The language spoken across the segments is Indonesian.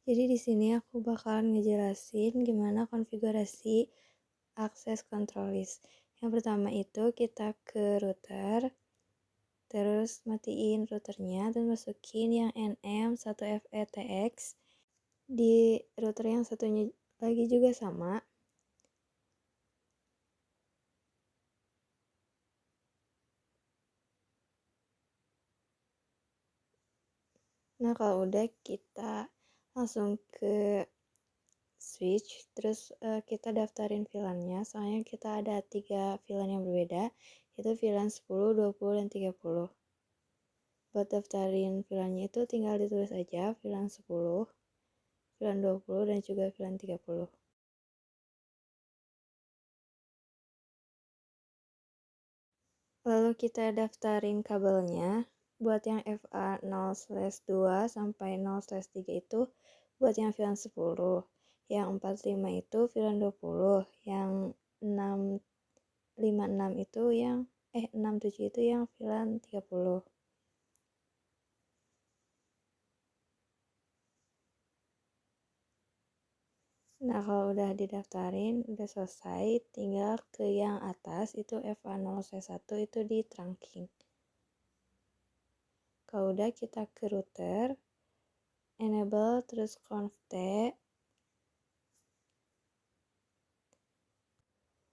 Jadi di sini aku bakalan ngejelasin gimana konfigurasi akses control list. Yang pertama itu kita ke router, terus matiin routernya dan masukin yang NM1FETX. Di router yang satunya lagi juga sama. Nah, kalau udah kita langsung ke switch, terus kita daftarin VLAN-nya. Soalnya kita ada 3 VLAN yang berbeda, yaitu VLAN 10, 20, dan 30. Buat daftarin VLAN-nya itu tinggal ditulis aja VLAN 10, VLAN 20, dan juga VLAN 30. Lalu kita daftarin kabelnya. Buat yang FA 0/2 sampai 0/3 itu buat yang VLAN 10. Yang 45 itu VLAN 20. Yang 656 itu yang 67 itu yang VLAN 30. Nah, kalau udah didaftarin, udah selesai, tinggal ke yang atas, itu FA0/1 itu di trunking. Kalau udah kita ke router, enable, terus conft,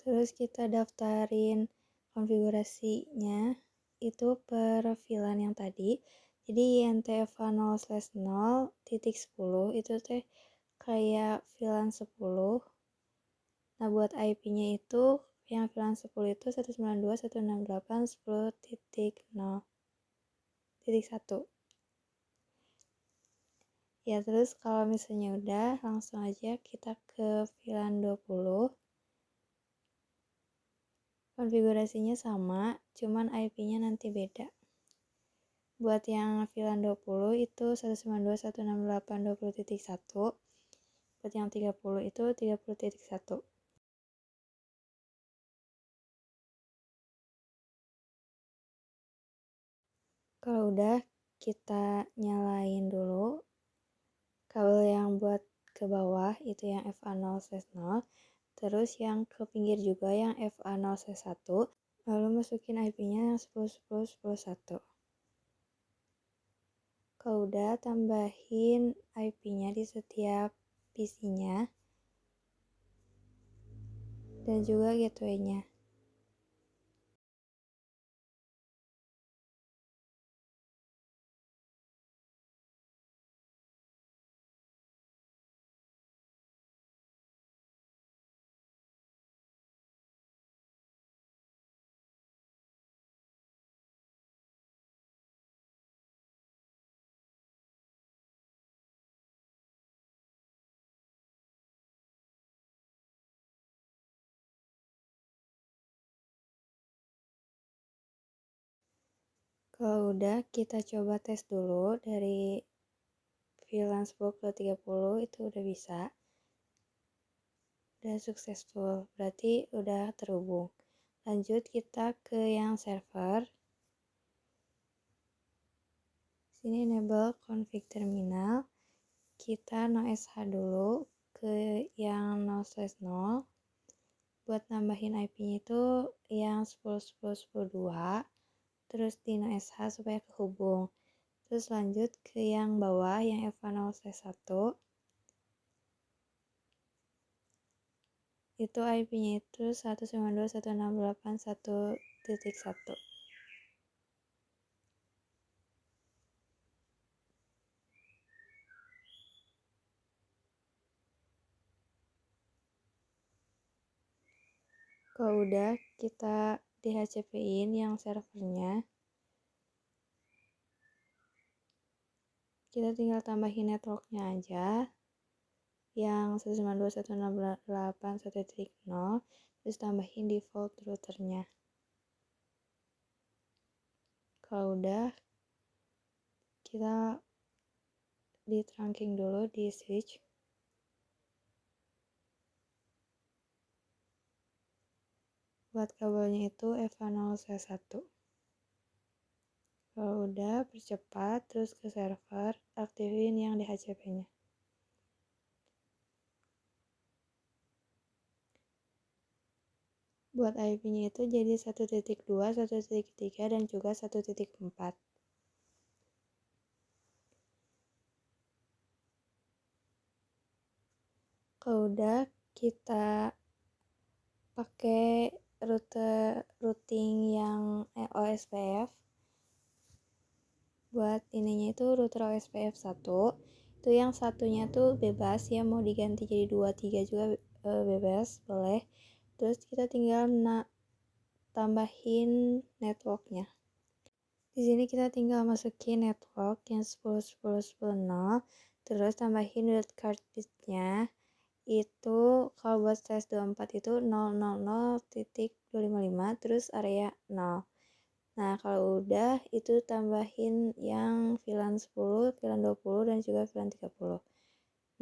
terus kita daftarin konfigurasinya, itu per VLAN yang tadi. Jadi INTFA0/0.10 itu teh kayak VLAN 10. Nah, buat IP-nya itu yang VLAN 10 itu 192.168.10.0.1. Ya, terus kalau misalnya udah, langsung aja kita ke VLAN 20. Konfigurasinya sama, cuman IP-nya nanti beda. Buat yang VLAN 20 itu 192.168.20.1. Buat yang 30 itu 30.1. Kalau udah, kita nyalain dulu kabel yang buat ke bawah itu yang FA0/0, terus yang ke pinggir juga yang FA0/1, lalu masukin IP-nya yang 10.10.10.1. Kalau udah, tambahin IP-nya di setiap PC-nya dan juga gateway-nya. Kalau udah, kita coba tes dulu dari VLAN 10 ke 30 itu udah bisa. Udah successful, berarti udah terhubung. Lanjut kita ke yang server. Sini enable config terminal. Kita no sh dulu ke yang 0/0. Buat nambahin IP-nya itu yang 10.10.10.2. Terus di no sh supaya kehubung. Terus lanjut ke yang bawah yang FA0/1. Itu IP-nya itu 192.168.1.1. Kalau udah, kita DHCP-in yang servernya. Kita tinggal tambahin networknya aja yang 192.168.1.0, terus tambahin default routernya. Kalau udah, kita di trunking dulu di switch. Buat kabelnya itu FA0/1. Kalau udah, percepat terus ke server, aktifin yang DHCP-nya. buat IP-nya itu jadi 1.2, 1.3, dan juga 1.4. Kalau udah, kita pakai routing yang OSPF. Buat ininya itu router OSPF 1. Itu yang satunya tuh bebas ya, mau diganti jadi 2, 3 juga bebas, boleh. Terus kita tinggal tambahin networknya. Di sini kita tinggal masukin network yang 10, 10, 10, 0. Terus tambahin wildcard bitnya. Itu kalau buat slash 24 itu 000.255, terus area 0. Nah, kalau udah itu tambahin yang VLAN 10, VLAN 20, dan juga VLAN 30.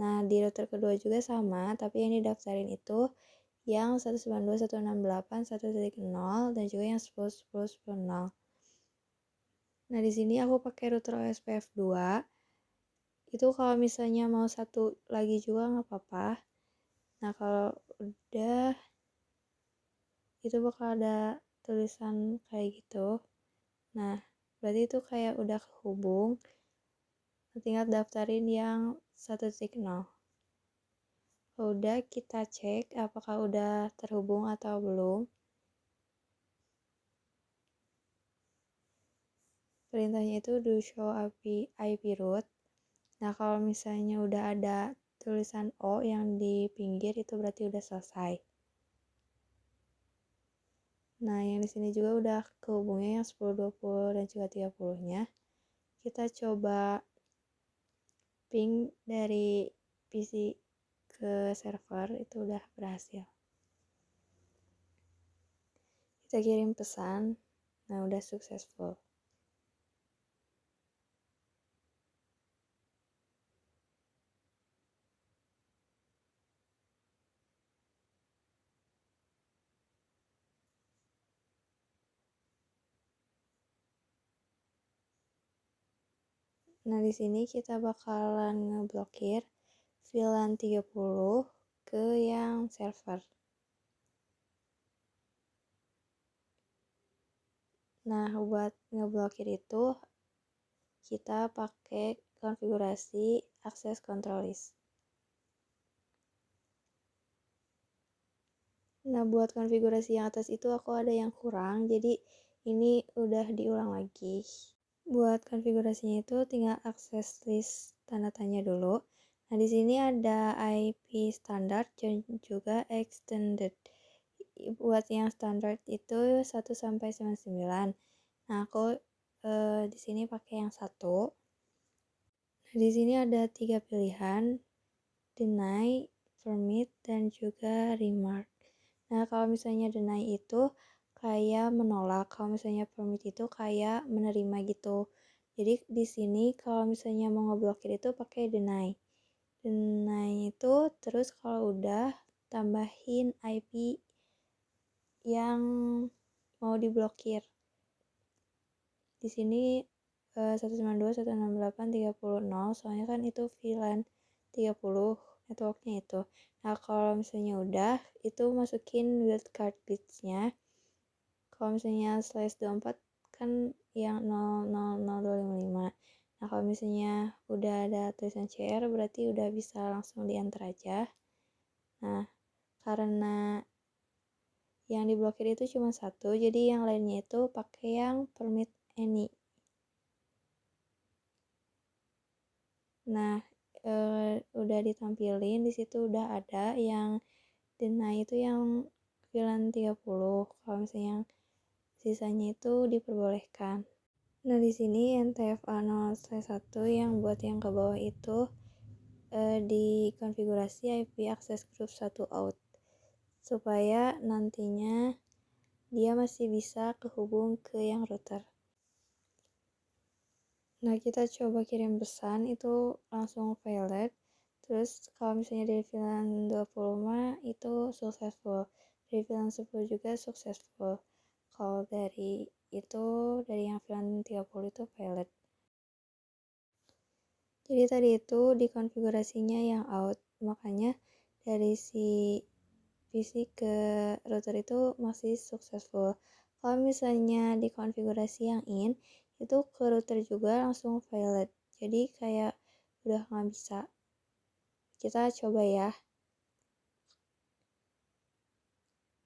Nah, di router kedua juga sama, tapi yang didaftarin itu yang 192.168.1.0 dan juga yang 10, 10, 10, 0. Nah, di sini aku pakai router OSPF 2. Itu kalau misalnya mau satu lagi juga nggak apa-apa. Nah, kalau udah itu bakal ada tulisan kayak gitu. Nah, berarti itu kayak udah kehubung. Tinggal daftarin yang 1.0. Kalau udah, kita cek apakah udah terhubung atau belum. Perintahnya itu do show IP route. Nah, kalau misalnya udah ada tulisan O yang di pinggir, itu berarti udah selesai. Nah, yang di sini juga udah kehubungnya yang 10, 20, dan juga 30-nya. Kita coba ping dari PC ke server, itu udah berhasil. Kita kirim pesan, nah udah successful. Nah, di sini kita bakalan ngeblokir VLAN 30 ke yang server. Nah, buat ngeblokir itu kita pakai konfigurasi access control list. Nah, buat konfigurasi yang atas itu aku ada yang kurang, jadi ini udah diulang lagi. Buat konfigurasinya itu tinggal akses list tanda tanya dulu. Nah, di sini ada IP standar dan juga extended. Buat yang standar itu 1 sampai 99. Nah, aku di sini pakai yang 1. Nah, di sini ada 3 pilihan, deny, permit, dan juga remark. Nah, kalau misalnya deny itu kayak menolak, kalau misalnya permit itu kayak menerima gitu. Jadi di sini kalau misalnya mau ngeblokir itu pakai deny. Deny itu terus kalau udah tambahin IP yang mau diblokir. Di sini 192.168.30.0, soalnya kan itu VLAN 30 networknya itu. Nah, kalau misalnya udah, itu masukin wildcard bits-nya. Kalau misalnya slash 24 kan yang 0000255. Nah, kalau misalnya udah ada tulisan CR, berarti udah bisa langsung di-enter aja. Nah, karena yang diblokir itu cuma satu, jadi yang lainnya itu pakai yang permit any. Nah, udah ditampilin di situ udah ada yang deny itu yang VLAN 30. Kalau misalnya yang sisanya itu diperbolehkan. Nah, di sini NTFA 0/1 yang buat yang ke bawah itu dikonfigurasi IP access group 1 out supaya nantinya dia masih bisa kehubung ke yang router. Nah, kita coba kirim pesan itu langsung valid. Terus kalau misalnya dari VLAN 20 mah itu successful. Dari VLAN 10 juga successful. Kalau dari itu dari yang VLAN 30 itu valid. Jadi tadi itu dikonfigurasinya yang out. Makanya dari si PC ke router itu masih successful. Kalau misalnya di konfigurasi yang in, itu ke router juga langsung failed. Jadi kayak udah nggak bisa. Kita coba ya.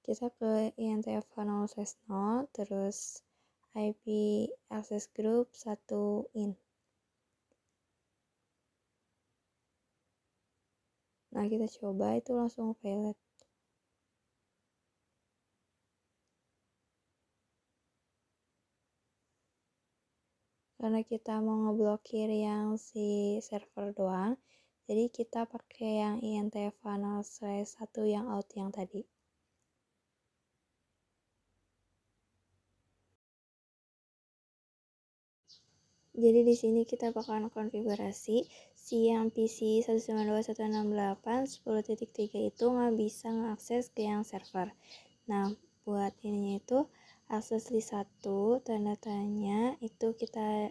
Kita ke INTF 0/0, terus IP access group 1 in. Nah, kita coba itu langsung failed. Karena kita mau ngeblokir yang si server doang, jadi kita pakai yang INTF 0/1 yang out yang tadi. Jadi di sini kita bakalan konfigurasi si yang PC 192.168.10.3 itu nggak bisa ngakses ke yang server. Nah, buat ininya itu akses list 1 tanda tanya itu kita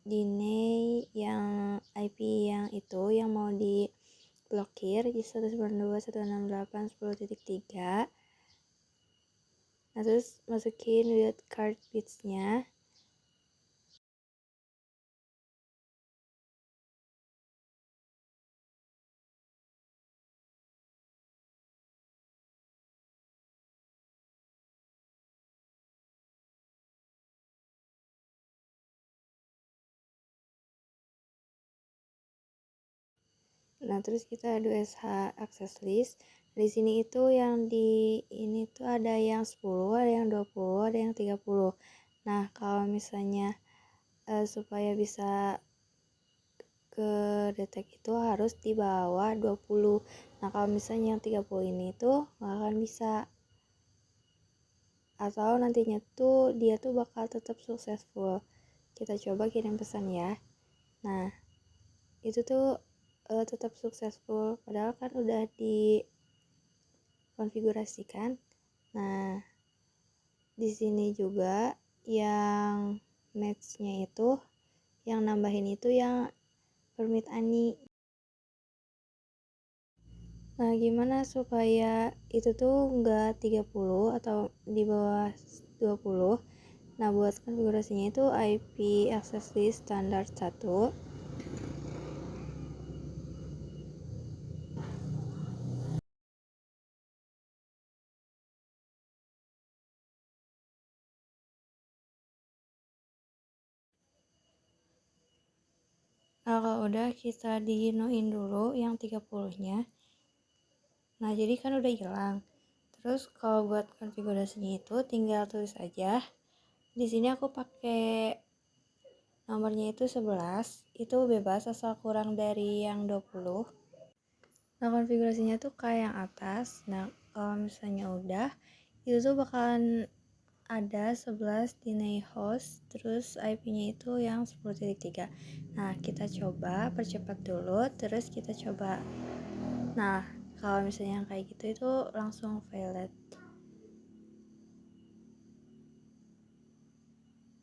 deny yang IP yang itu yang mau diblokir di 192.168.10.3. Nah, terus masukin wildcard bits-nya. Nah, terus kita adu SH access list. Di sini itu yang di ini tuh ada yang 10, ada yang 20, ada yang 30. Nah, kalau misalnya supaya bisa ke detect itu harus di bawah 20. Nah, kalau misalnya yang 30 ini tuh nggak akan bisa. Atau nantinya tuh dia tuh bakal tetap successful. Kita coba kirim pesan ya. Nah, itu tuh tetap successful padahal kan udah dikonfigurasikan. Nah, di sini juga yang match-nya itu yang nambahin itu yang permit Ani. Nah, gimana supaya itu tuh enggak 30 atau di bawah 20? Nah, buat konfigurasinya itu IP access list standar 1. Nah, kalau udah kita di-no-in dulu yang 30-nya. Nah, jadi kan udah hilang. Terus kalau buat konfigurasinya itu tinggal tulis aja. Di sini aku pakai nomornya itu 11. Itu bebas asal kurang dari yang 20. Nah, konfigurasinya tuh kayak yang atas. Nah, kalau misalnya udah, itu tuh bakalan ada 11 deny host, terus IP-nya itu yang 10.3. Nah, kita coba percepat dulu, terus kita coba. Nah, kalau misalnya yang kayak gitu itu langsung failed.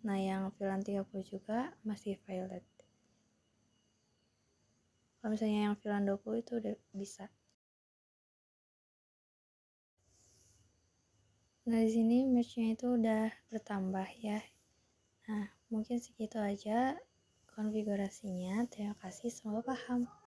Nah, yang VLAN 30 juga masih failed. Kalau misalnya yang VLAN 20 itu udah bisa. Nah, di sini match-nya itu udah bertambah ya. Nah, mungkin segitu aja konfigurasinya. Terima kasih, semoga paham.